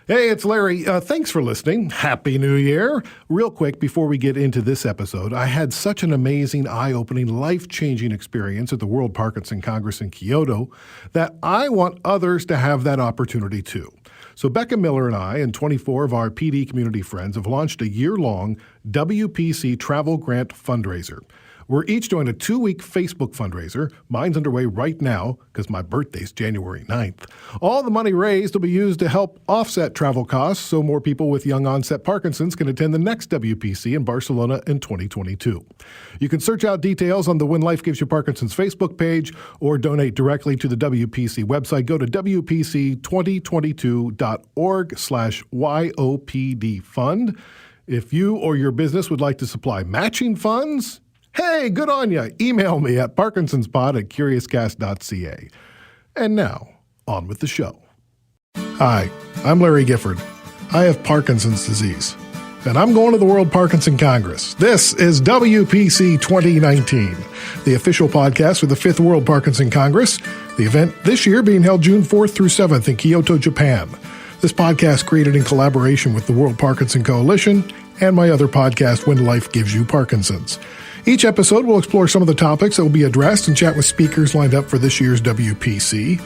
Hey, it's Larry. Thanks for listening. Happy New Year. Real quick, before we get into this episode, I had such an amazing, eye-opening, life-changing experience at the World Parkinson Congress in Kyoto that I want others to have that opportunity too. So Becca Miller and I and 24 of our PD community friends have launched a year-long WPC travel grant fundraiser. We're each doing a 2-week Facebook fundraiser. Mine's underway right now because my birthday's January 9th. All the money raised will be used to help offset travel costs so more people with young onset Parkinson's can attend the next WPC in Barcelona in 2022. You can search out details on the When Life Gives You Parkinson's Facebook page or donate directly to the WPC website. Go to WPC2022.org/YOPD fund. If you or your business would like to supply matching funds, hey, good on ya. Email me at parkinsonspod@curiouscast.ca. And now, on with the show. Hi, I'm Larry Gifford. I have Parkinson's disease, and I'm going to the World Parkinson Congress. This is WPC 2019, the official podcast for the 5th World Parkinson Congress, the event this year being held June 4th through 7th in Kyoto, Japan. This podcast created in collaboration with the World Parkinson Coalition and my other podcast, When Life Gives You Parkinson's. Each episode will explore some of the topics that will be addressed and chat with speakers lined up for this year's WPC.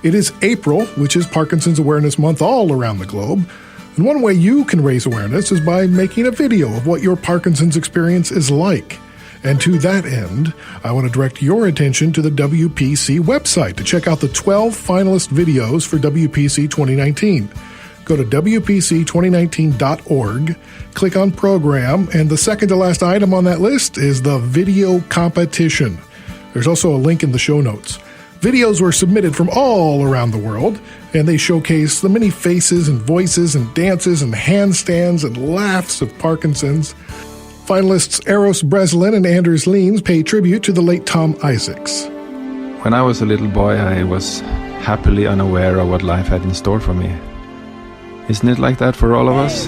It is April, which is Parkinson's Awareness Month all around the globe. And one way you can raise awareness is by making a video of what your Parkinson's experience is like. And to that end, I want to direct your attention to the WPC website to check out the 12 finalist videos for WPC 2019. Go to WPC2019.org, click on Program, and the second to last item on that list is the video competition. There's also a link in the show notes. Videos were submitted from all around the world, and they showcase the many faces and voices and dances and handstands and laughs of Parkinson's. Finalists Eros Breslin and Anders Leens pay tribute to the late Tom Isaacs. When I was a little boy, I was happily unaware of what life had in store for me. Isn't it like that for all of us?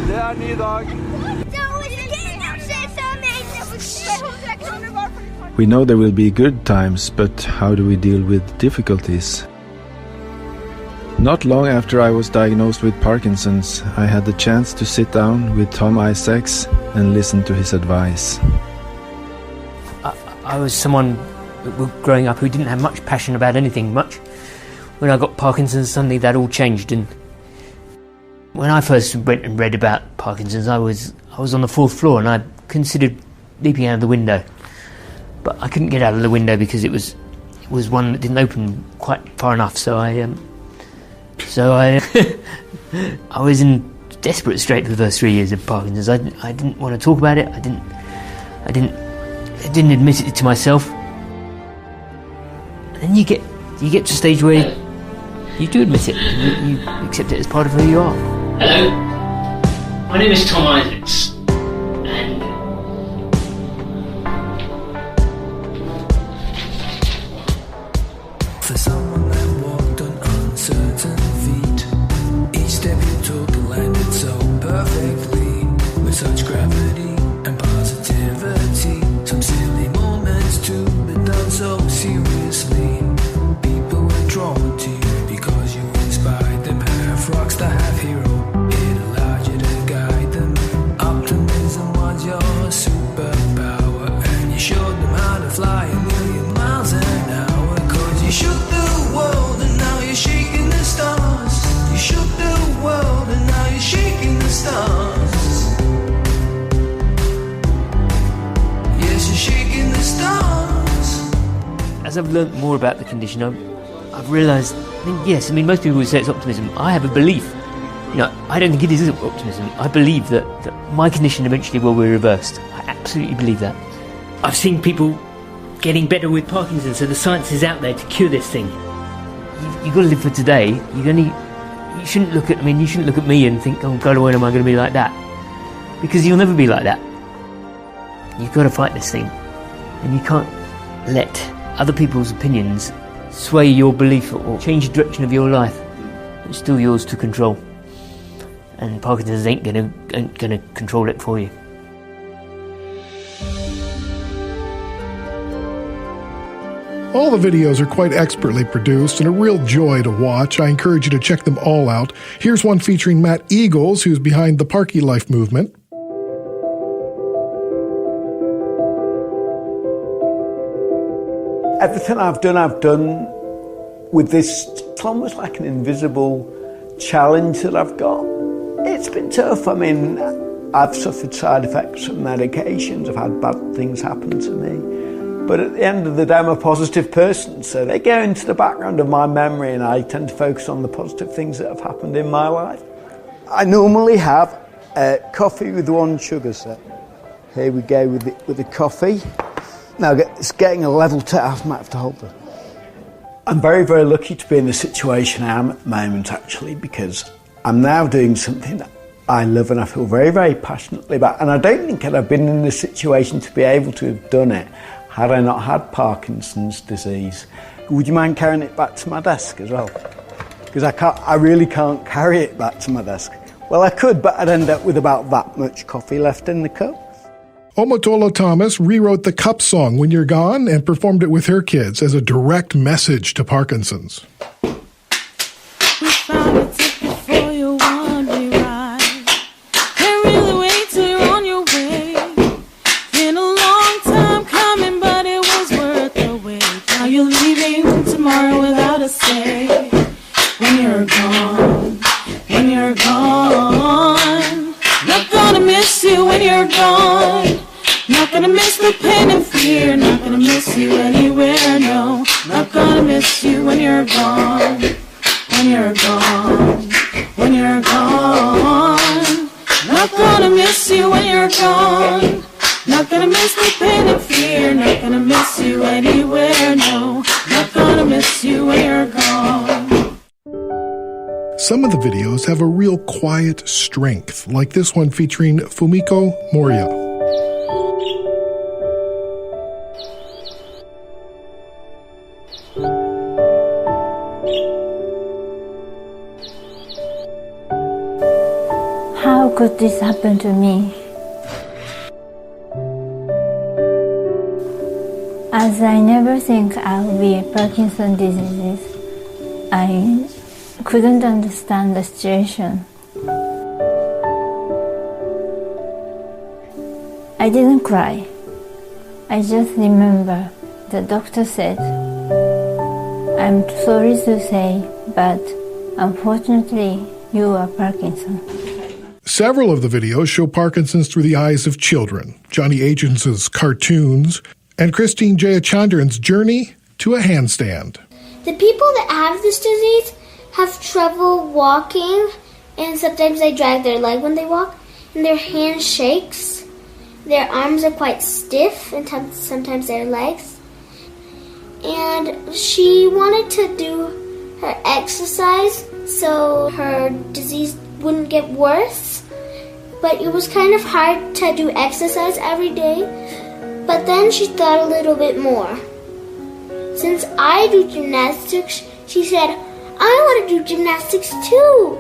We know there will be good times, but how do we deal with difficulties? Not long after I was diagnosed with Parkinson's, I had the chance to sit down with Tom Isaacs and listen to his advice. I was someone growing up who didn't have much passion about anything much. When I got Parkinson's, suddenly that all changed. And when I first went and read about Parkinson's, I was on the 4th floor and I considered leaping out of the window. But I couldn't get out of the window because it was one that didn't open quite far enough. So I I was in desperate strait for the first 3 years of Parkinson's. I didn't want to talk about it. I didn't admit it to myself. And then you get to a stage where you do admit it. You accept it as part of who you are. Hello, my name is Tom Isaacs, and for someone that walked on uncertain feet, each step you took landed so perfectly, with such gravity and positivity. Some silly moments too, but done so seriously. People were drawn to you because you inspired them. Half rockstar, half hero. It allowed you to guide them. Optimism was your superpower, and you showed them how to fly a million miles an hour. Cause you shook the world and now you're shaking the stars. You shook the world and now you're shaking the stars. Yes, you're shaking the stars. As I've learnt more about the condition, I've realised, most people would say it's optimism. I have a belief. I don't think it is optimism. I believe that my condition eventually will be reversed. I absolutely believe that. I've seen people getting better with Parkinson's, so the science is out there to cure this thing. You've got to live for today. You shouldn't look at me and think, oh God, when am I going to be like that? Because you'll never be like that. You've got to fight this thing, and you can't let other people's opinions sway your belief or change the direction of your life. It's still yours to control, and Parkinson's ain't gonna control it for you. All the videos are quite expertly produced and a real joy to watch. I encourage you to check them all out. Here's one featuring Matt Eagles, who's behind the Parky Life movement. Everything I've done with this, it's almost like an invisible challenge that I've got. It's been tough. I mean, I've suffered side effects from medications. I've had bad things happen to me. But at the end of the day, I'm a positive person, so they go into the background of my memory and I tend to focus on the positive things that have happened in my life. I normally have coffee with 1 sugar, so here we go with the coffee. Now it's getting a level to I might have to hold it. I'm very, very lucky to be in the situation I am at the moment, actually, because I'm now doing something that I love and I feel very, very passionately about. And I don't think I'd have been in this situation to be able to have done it had I not had Parkinson's disease. Would you mind carrying it back to my desk as well? Because I really can't carry it back to my desk. Well, I could, but I'd end up with about that much coffee left in the cup. Omotola Thomas rewrote the Cup song When You're Gone and performed it with her kids as a direct message to Parkinson's. We found a ticket for your one-way ride. Can't really wait till you're on your way. Been a long time coming, but it was worth the wait. Now you're leaving tomorrow without a say. When you're gone, not gonna miss you when you're gone. Not gonna miss the pain and fear. Not gonna miss you anywhere, no. Not gonna miss you when you're gone. When you're gone. Not gonna miss you when you're gone. Not gonna miss the pain and fear. Not gonna miss you anywhere, no. Not gonna miss you when you're gone. Some of the videos have a real quiet strength, like this one featuring Fumiko Moria. How could this happen to me? As I never think I'll be Parkinson's disease, I couldn't understand the situation. I didn't cry. I just remember the doctor said, "I'm sorry to say, but unfortunately, you are Parkinson." Several of the videos show Parkinson's through the eyes of children, Johnny Agence's cartoons, and Christine Jayachandran's journey to a handstand. The people that have this disease have trouble walking, and sometimes they drag their leg when they walk, and their hand shakes. Their arms are quite stiff, and sometimes their legs. And she wanted to do her exercise so her disease wouldn't get worse, but it was kind of hard to do exercise every day. But then she thought a little bit more. Since I do gymnastics, she said, "I want to do gymnastics too."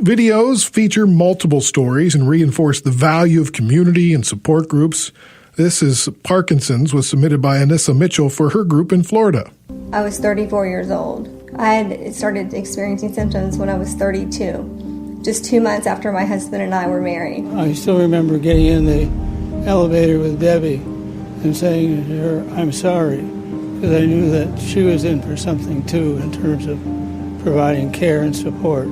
Videos feature multiple stories and reinforce the value of community and support groups. This is Parkinson's was submitted by Anissa Mitchell for her group in Florida. I was 34 years old. I had started experiencing symptoms when I was 32, just 2 months after my husband and I were married. I still remember getting in the elevator with Debbie and saying to her, "I'm sorry," because I knew that she was in for something too in terms of providing care and support.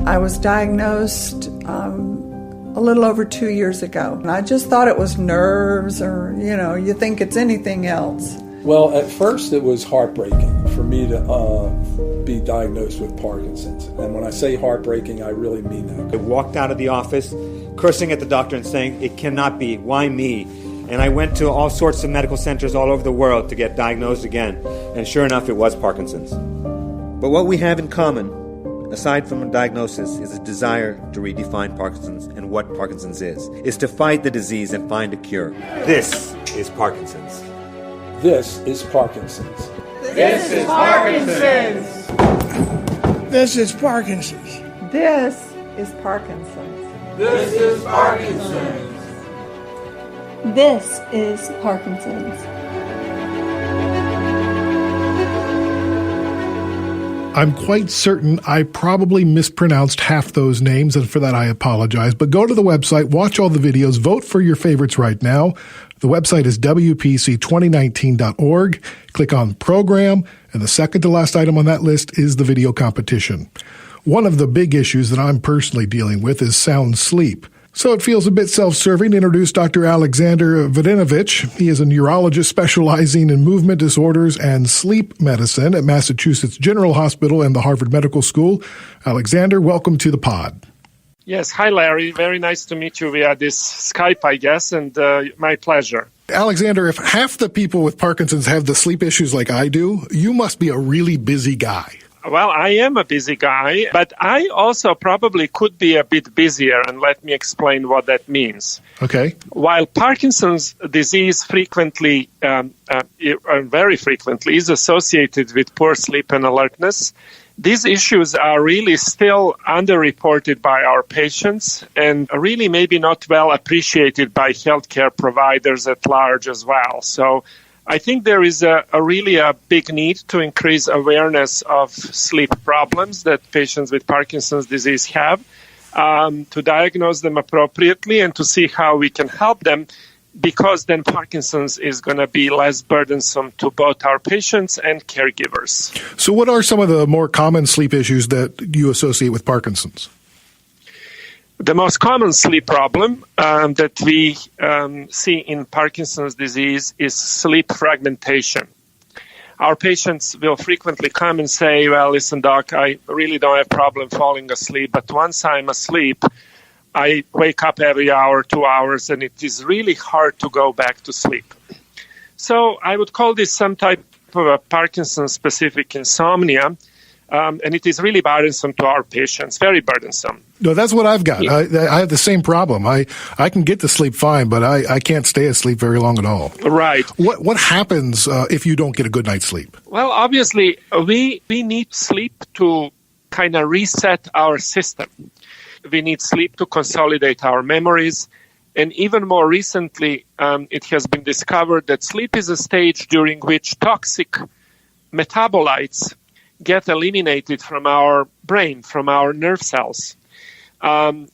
I was diagnosed a little over 2 years ago. And I just thought it was nerves or, you think it's anything else. Well, at first it was heartbreaking for me to be diagnosed with Parkinson's. And when I say heartbreaking, I really mean that. I walked out of the office cursing at the doctor and saying, "It cannot be. Why me?" And I went to all sorts of medical centers all over the world to get diagnosed again. And sure enough, it was Parkinson's. But what we have in common, aside from a diagnosis, is a desire to redefine Parkinson's and what Parkinson's is to fight the disease and find a cure. This is Parkinson's. This is Parkinson's. This is Parkinson's. This is Parkinson's. This is Parkinson's. This is Parkinson's. This is Parkinson's. I'm quite certain I probably mispronounced half those names, and for that I apologize. But go to the website, watch all the videos, vote for your favorites right now. The website is WPC2019.org. Click on Program, and the second to last item on that list is the video competition. One of the big issues that I'm personally dealing with is sound sleep. So it feels a bit self-serving to introduce Dr. Alexander Videnovic. He is a neurologist specializing in movement disorders and sleep medicine at Massachusetts General Hospital and the Harvard Medical School. Alexander, welcome to the pod. Yes, hi Larry. Very nice to meet you via this Skype, I guess, and my pleasure. Alexander, if half the people with Parkinson's have the sleep issues like I do, you must be a really busy guy. Well, I am a busy guy, but I also probably could be a bit busier, and let me explain what that means. Okay. While Parkinson's disease frequently, very frequently, is associated with poor sleep and alertness, these issues are really still underreported by our patients and really maybe not well appreciated by healthcare providers at large as well. So I think there is a really big need to increase awareness of sleep problems that patients with Parkinson's disease have, to diagnose them appropriately and to see how we can help them, because then Parkinson's is going to be less burdensome to both our patients and caregivers. So what are some of the more common sleep issues that you associate with Parkinson's? The most common sleep problem that we see in Parkinson's disease is sleep fragmentation. Our patients will frequently come and say, well, listen, doc, I really don't have a problem falling asleep, but once I'm asleep, I wake up every hour, 2 hours, and it is really hard to go back to sleep. So I would call this some type of a Parkinson-specific insomnia, and it is really burdensome to our patients, very burdensome. No, that's what I've got. Yeah. I have the same problem. I can get to sleep fine, but I can't stay asleep very long at all. Right. What happens if you don't get a good night's sleep? Well, obviously, we need sleep to kind of reset our system. We need sleep to consolidate our memories. And even more recently, it has been discovered that sleep is a stage during which toxic metabolites get eliminated from our brain, from our nerve cells. And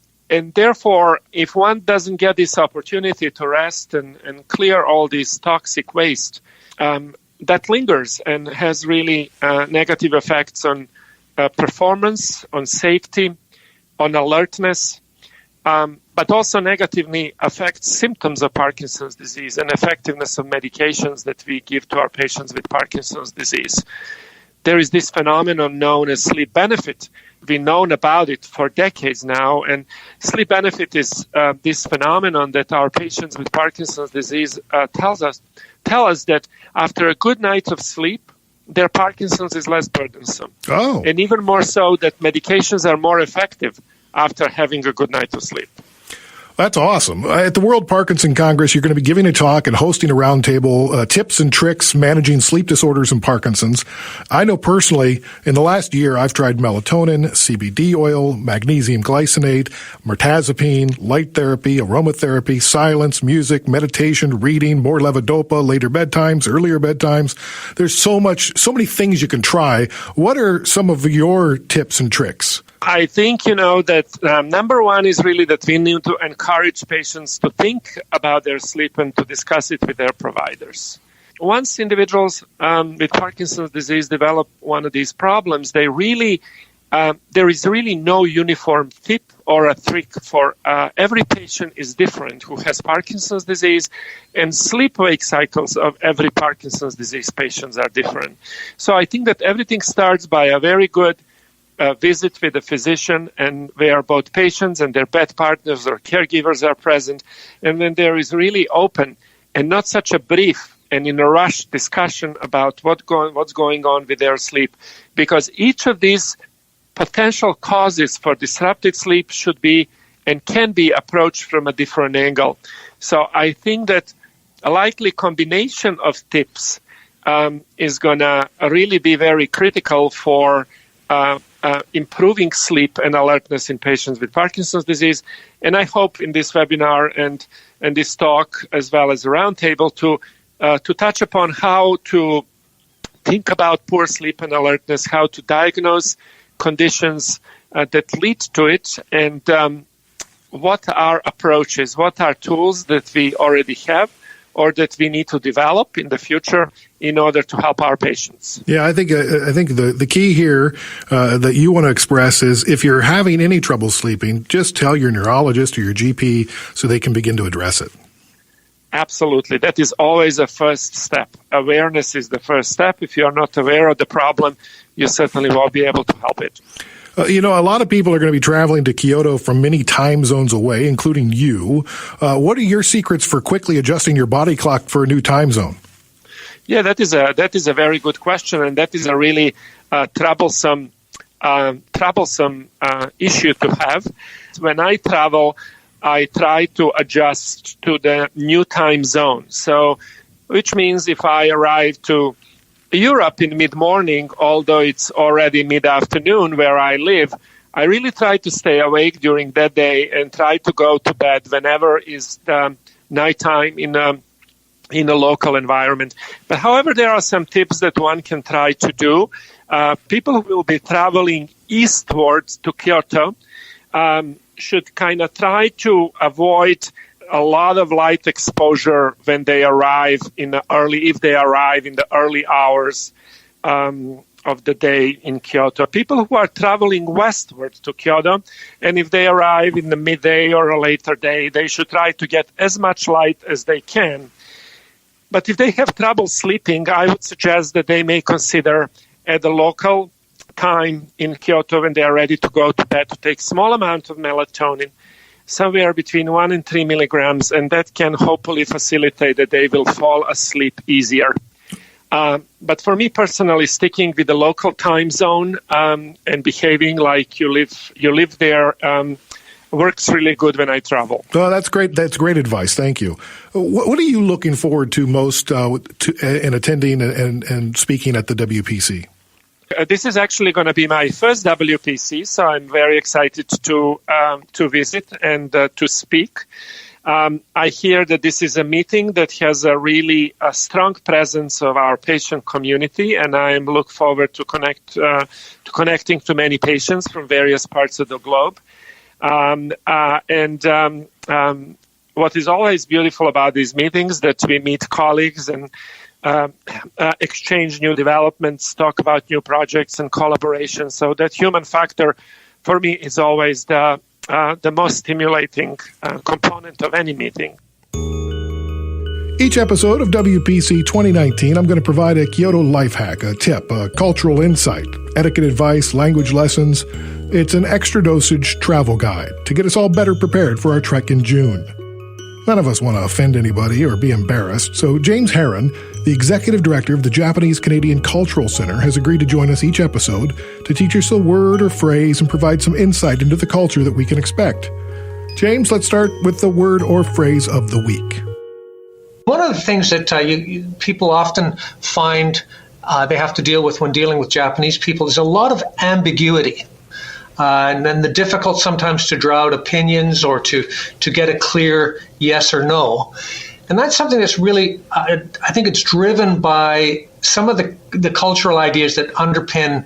therefore, if one doesn't get this opportunity to rest and clear all this toxic waste, that lingers and has really negative effects on performance, on safety, on alertness, but also negatively affects symptoms of Parkinson's disease and effectiveness of medications that we give to our patients with Parkinson's disease. There is this phenomenon known as sleep benefit. We've known about it for decades now, and sleep benefit is this phenomenon that our patients with Parkinson's disease tell us that after a good night of sleep, their Parkinson's is less burdensome. Oh. And even more so that medications are more effective after having a good night of sleep. That's awesome. At the World Parkinson Congress, you're going to be giving a talk and hosting a roundtable, tips and tricks managing sleep disorders and Parkinson's. I know personally, in the last year, I've tried melatonin, CBD oil, magnesium glycinate, mirtazapine, light therapy, aromatherapy, silence, music, meditation, reading, more levodopa, later bedtimes, earlier bedtimes. There's so many things you can try. What are some of your tips and tricks? I think, that number one is really that we need to encourage patients to think about their sleep and to discuss it with their providers. Once individuals with Parkinson's disease develop one of these problems, there is really no uniform tip or a trick for every patient is different who has Parkinson's disease, and sleep-wake cycles of every Parkinson's disease patients are different. So I think that everything starts by a very good visit with a physician, and where both patients and their bed partners or caregivers are present, and then there is really open and not such a brief and in a rush discussion about what's going on with their sleep, because each of these potential causes for disrupted sleep should be and can be approached from a different angle. So I think that a likely combination of tips is going to really be very critical for improving sleep and alertness in patients with Parkinson's disease. And I hope in this webinar and this talk, as well as a roundtable, to touch upon how to think about poor sleep and alertness, how to diagnose conditions that lead to it, and what are approaches, what are tools that we already have or that we need to develop in the future in order to help our patients. Yeah, I think the key here that you want to express is if you're having any trouble sleeping, just tell your neurologist or your GP so they can begin to address it. Absolutely. That is always a first step. Awareness is the first step. If you are not aware of the problem, you certainly won't be able to help it. A lot of people are going to be traveling to Kyoto from many time zones away, including you. What are your secrets for quickly adjusting your body clock for a new time zone? Yeah, that is a very good question, and that is a really troublesome issue to have. When I travel, I try to adjust to the new time zone. So, which means if I arrive to Europe in mid-morning, although it's already mid-afternoon where I live, I really try to stay awake during that day and try to go to bed whenever is the nighttime in a local environment. But however, there are some tips that one can try to do. People who will be traveling eastwards to Kyoto should kind of try to avoid a lot of light exposure when they arrive in the early hours of the day in Kyoto. People who are traveling westward to Kyoto, and if they arrive in the midday or a later day, they should try to get as much light as they can. But if they have trouble sleeping, I would suggest that they may consider at the local time in Kyoto when they are ready to go to bed to take small amount of melatonin, somewhere between 1 and 3 milligrams, and that can hopefully facilitate that they will fall asleep easier. But for me personally, sticking with the local time zone and behaving like you live there works really good when I travel. Well, that's great. That's great advice. Thank you. What are you looking forward to most in attending and speaking at the WPC? This is actually going to be my first WPC, so I'm very excited to visit and to speak. I hear that this is a meeting that has a really strong presence of our patient community, and I look forward to connecting to many patients from various parts of the globe. What is always beautiful about these meetings that we meet colleagues and exchange new developments, talk about new projects and collaboration. So that human factor for me is always the most stimulating component of any meeting. Each episode of WPC 2019, I'm going to provide a Kyoto life hack, a tip, a cultural insight, etiquette advice, language lessons. It's an extra dosage travel guide to get us all better prepared for our trek in June. None of us want to offend anybody or be embarrassed, so James Heron, the executive director of the Japanese-Canadian Cultural Center, has agreed to join us each episode to teach us a word or phrase and provide some insight into the culture that we can expect. James, let's start with the word or phrase of the week. One of the things that people often find they have to deal with when dealing with Japanese people is a lot of ambiguity. And then the difficult sometimes to draw out opinions or to get a clear yes or no. And that's something that's really, I think it's driven by some of the cultural ideas that underpin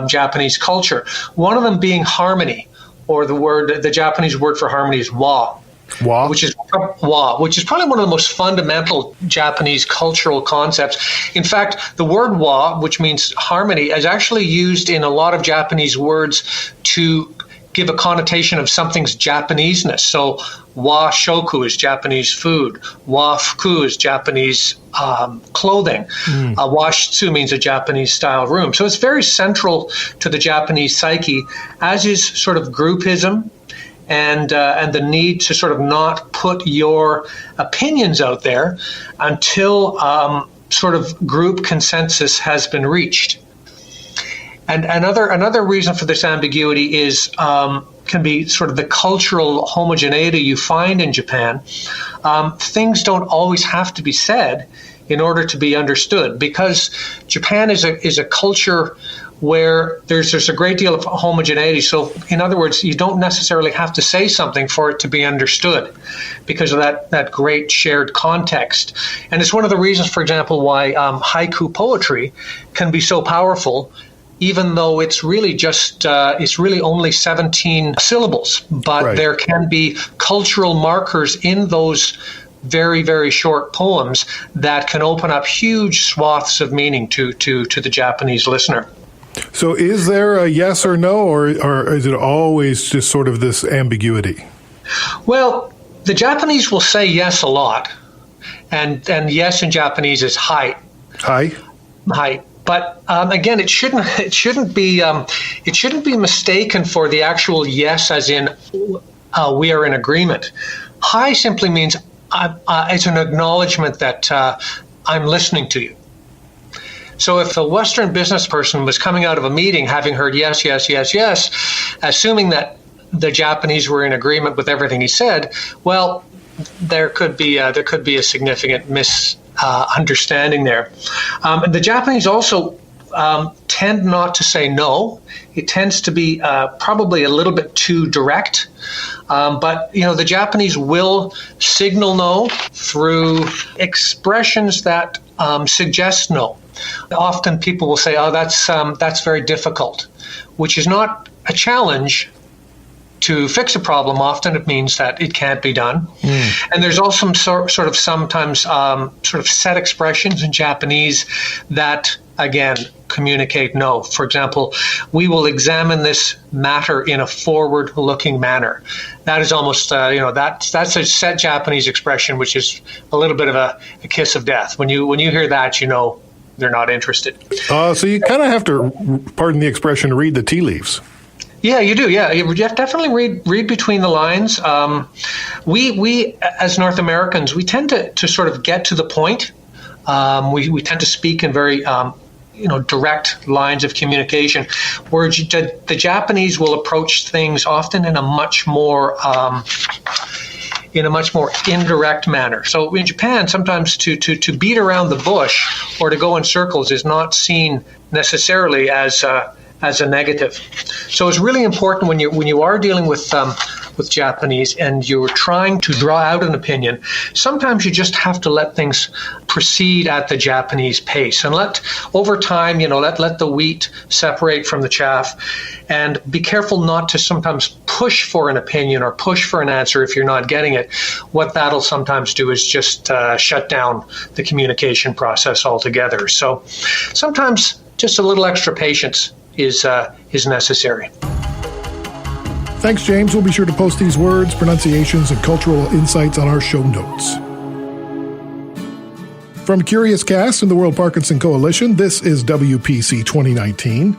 Japanese culture. One of them being harmony, or the Japanese word for harmony is wa. Wa? Which is probably one of the most fundamental Japanese cultural concepts. In fact, the word wa, which means harmony, is actually used in a lot of Japanese words to give a connotation of something's Japanese-ness. So Washoku is Japanese food. Wafuku is Japanese clothing. Washizu means a Japanese-style room. So it's very central to the Japanese psyche, as is sort of groupism, and the need to sort of not put your opinions out there until sort of group consensus has been reached. And another reason for this ambiguity is can be sort of the cultural homogeneity you find in Japan. Things don't always have to be said in order to be understood, because Japan is a culture where there's a great deal of homogeneity. So in other words, you don't necessarily have to say something for it to be understood because of that great shared context. And it's one of the reasons, for example, why haiku poetry can be so powerful, even though it's really just, it's really only 17 syllables. But Right. there can be cultural markers in those very, very short poems that can open up huge swaths of meaning to the Japanese listener. So is there a yes or no, or is it always just sort of this ambiguity? Well, the Japanese will say yes a lot, and yes in Japanese is hai. Hai? Hai. But again, it shouldn't be mistaken for the actual yes, as in we are in agreement. Hai simply means it's an acknowledgement that I'm listening to you. So if a Western business person was coming out of a meeting having heard yes, yes, yes, yes, assuming that the Japanese were in agreement with everything he said, well, there could be a significant misunderstanding there. The Japanese also tend not to say no. It tends to be probably a little bit too direct. But the Japanese will signal no through expressions that suggest no. Often people will say, "Oh, that's very difficult," which is not a challenge to fix a problem. Often it means that it can't be done. And there's also some sometimes set expressions in Japanese that, again, communicate no. For example, we will examine this matter in a forward-looking manner. That is almost, that's a set Japanese expression, which is a little bit of a kiss of death. When you hear that, they're not interested. So you kind of have to, pardon the expression, read the tea leaves. Yeah, you do. Yeah, you have to definitely read between the lines. We as North Americans, we tend to sort of get to the point. We tend to speak in very direct lines of communication, where the Japanese will approach things often in a much more indirect manner. So in Japan, sometimes to beat around the bush or to go in circles is not seen necessarily as a negative. So it's really important when you are dealing with Japanese and you're trying to draw out an opinion, sometimes you just have to let things proceed at the Japanese pace and let the wheat separate from the chaff, and be careful not to sometimes push for an opinion or push for an answer if you're not getting it. What that'll sometimes do is just shut down the communication process altogether. So sometimes just a little extra patience is necessary. Thanks, James. We'll be sure to post these words, pronunciations, and cultural insights on our show notes. From Curious Cast and the World Parkinson Coalition, this is WPC 2019.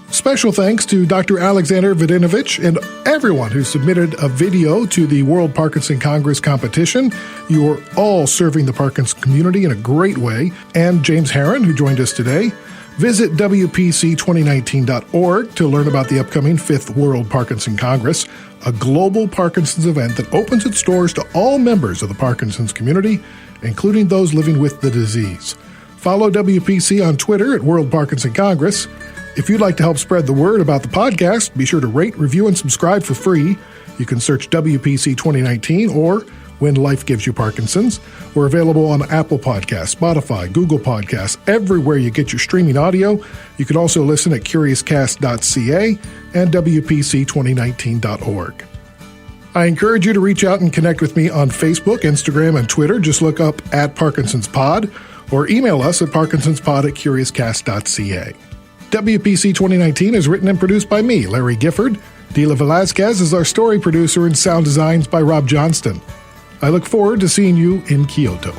Special thanks to Dr. Alexander Videnovic and everyone who submitted a video to the World Parkinson Congress competition. You are all serving the Parkinson community in a great way. And James Heron, who joined us today. Visit WPC2019.org to learn about the upcoming 5th World Parkinson Congress, a global Parkinson's event that opens its doors to all members of the Parkinson's community, including those living with the disease. Follow WPC on Twitter at World Parkinson Congress. If you'd like to help spread the word about the podcast, be sure to rate, review, and subscribe for free. You can search WPC 2019 or When Life Gives You Parkinson's. We're available on Apple Podcasts, Spotify, Google Podcasts, everywhere you get your streaming audio. You can also listen at curiouscast.ca and WPC2019.org. I encourage you to reach out and connect with me on Facebook, Instagram, and Twitter. Just look up at Parkinson's Pod or email us at parkinsonspod@curiouscast.ca. WPC 2019 is written and produced by me, Larry Gifford. Dila Velazquez is our story producer, and sound designs by Rob Johnston. I look forward to seeing you in Kyoto.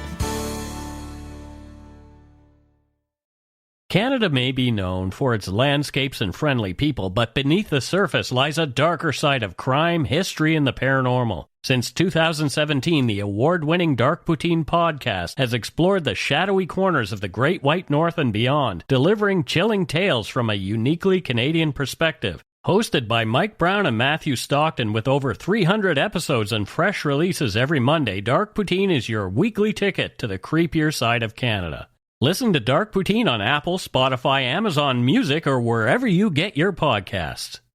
Canada may be known for its landscapes and friendly people, but beneath the surface lies a darker side of crime, history, and the paranormal. Since 2017, the award-winning Dark Poutine Podcast has explored the shadowy corners of the Great White North and beyond, delivering chilling tales from a uniquely Canadian perspective. Hosted by Mike Brown and Matthew Stockton with over 300 episodes and fresh releases every Monday, Dark Poutine is your weekly ticket to the creepier side of Canada. Listen to Dark Poutine on Apple, Spotify, Amazon Music, or wherever you get your podcasts.